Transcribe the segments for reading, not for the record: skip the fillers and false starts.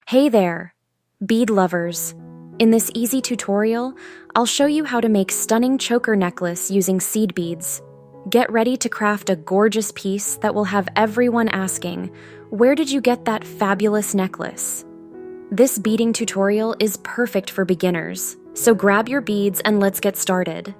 Hey there, bead lovers. In this easy tutorial, I'll show you how to make stunning choker necklace using seed beads. Get ready to craft a gorgeous piece that will have everyone asking, where did you get that fabulous necklace? This beading tutorial is perfect for beginners, so grab your beads and let's get started.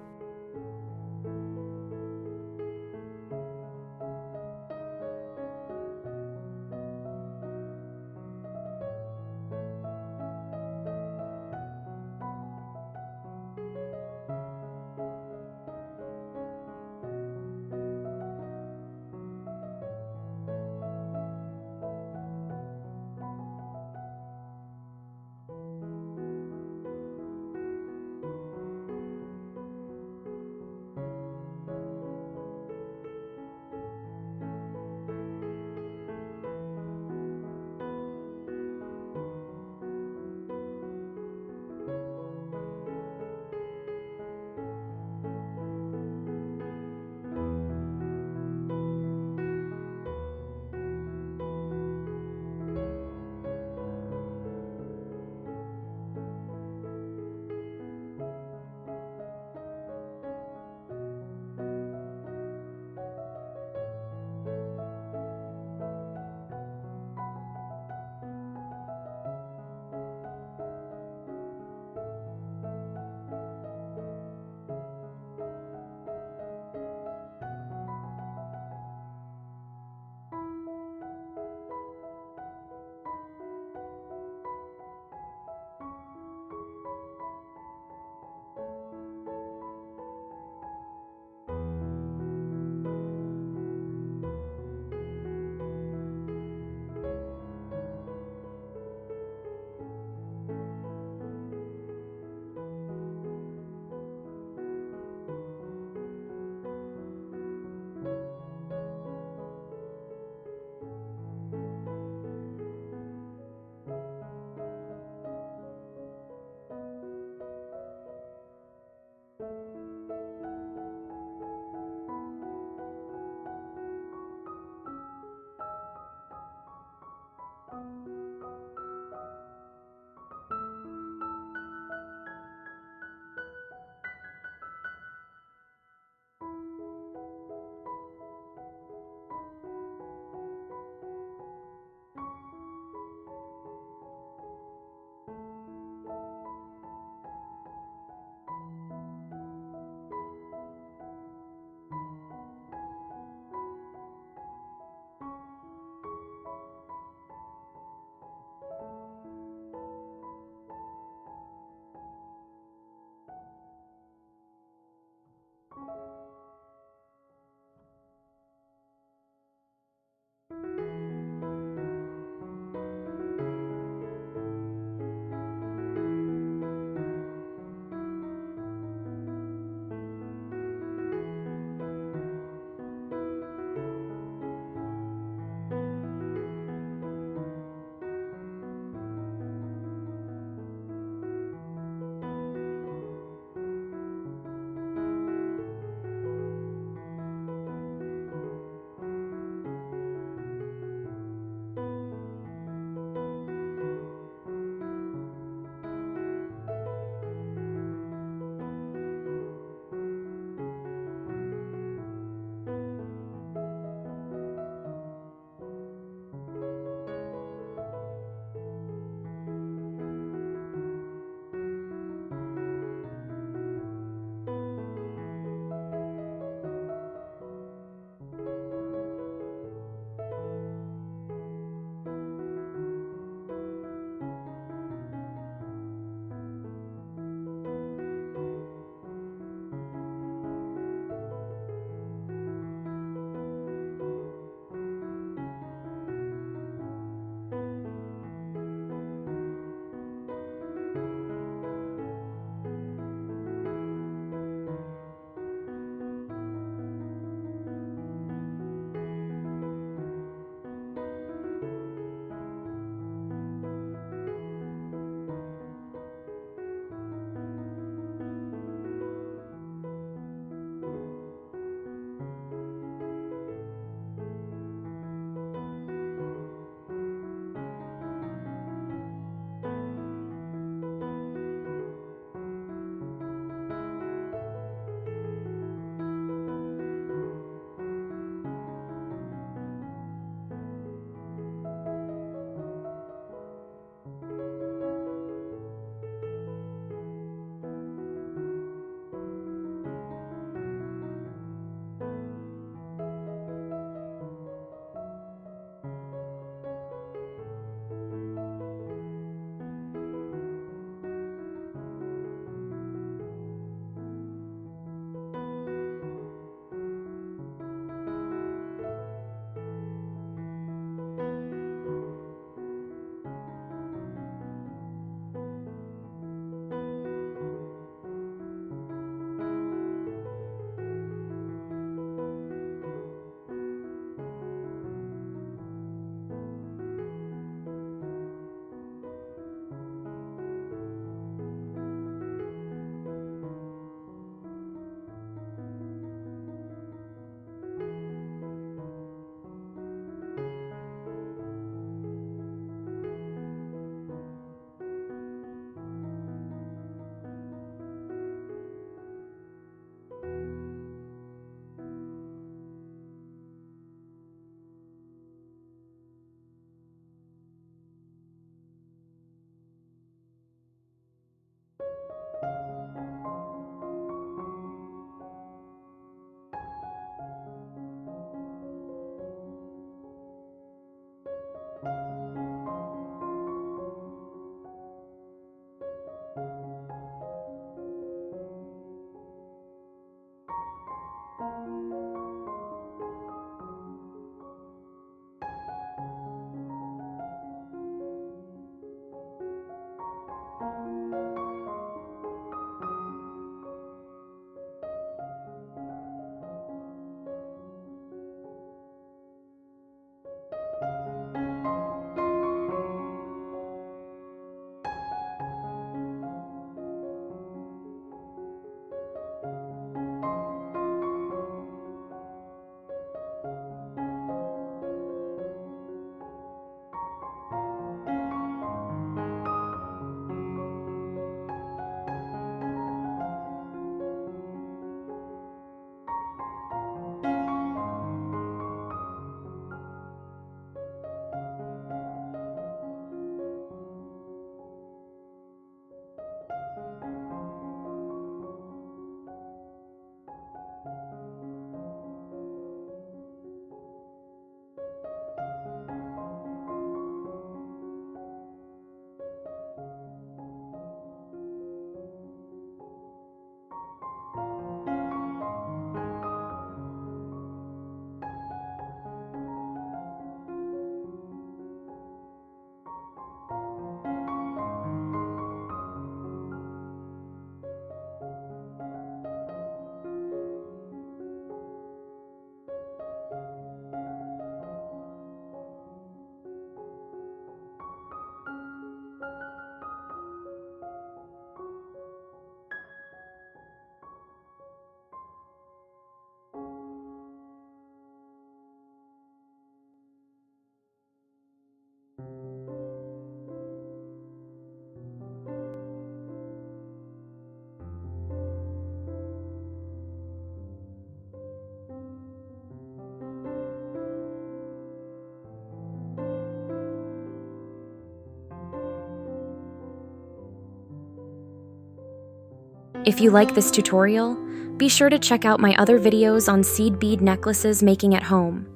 If you like this tutorial, be sure to check out my other videos on seed bead necklaces making at home.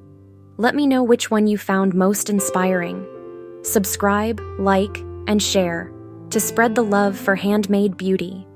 Let me know which one you found most inspiring. Subscribe, like, and share to spread the love for handmade beauty.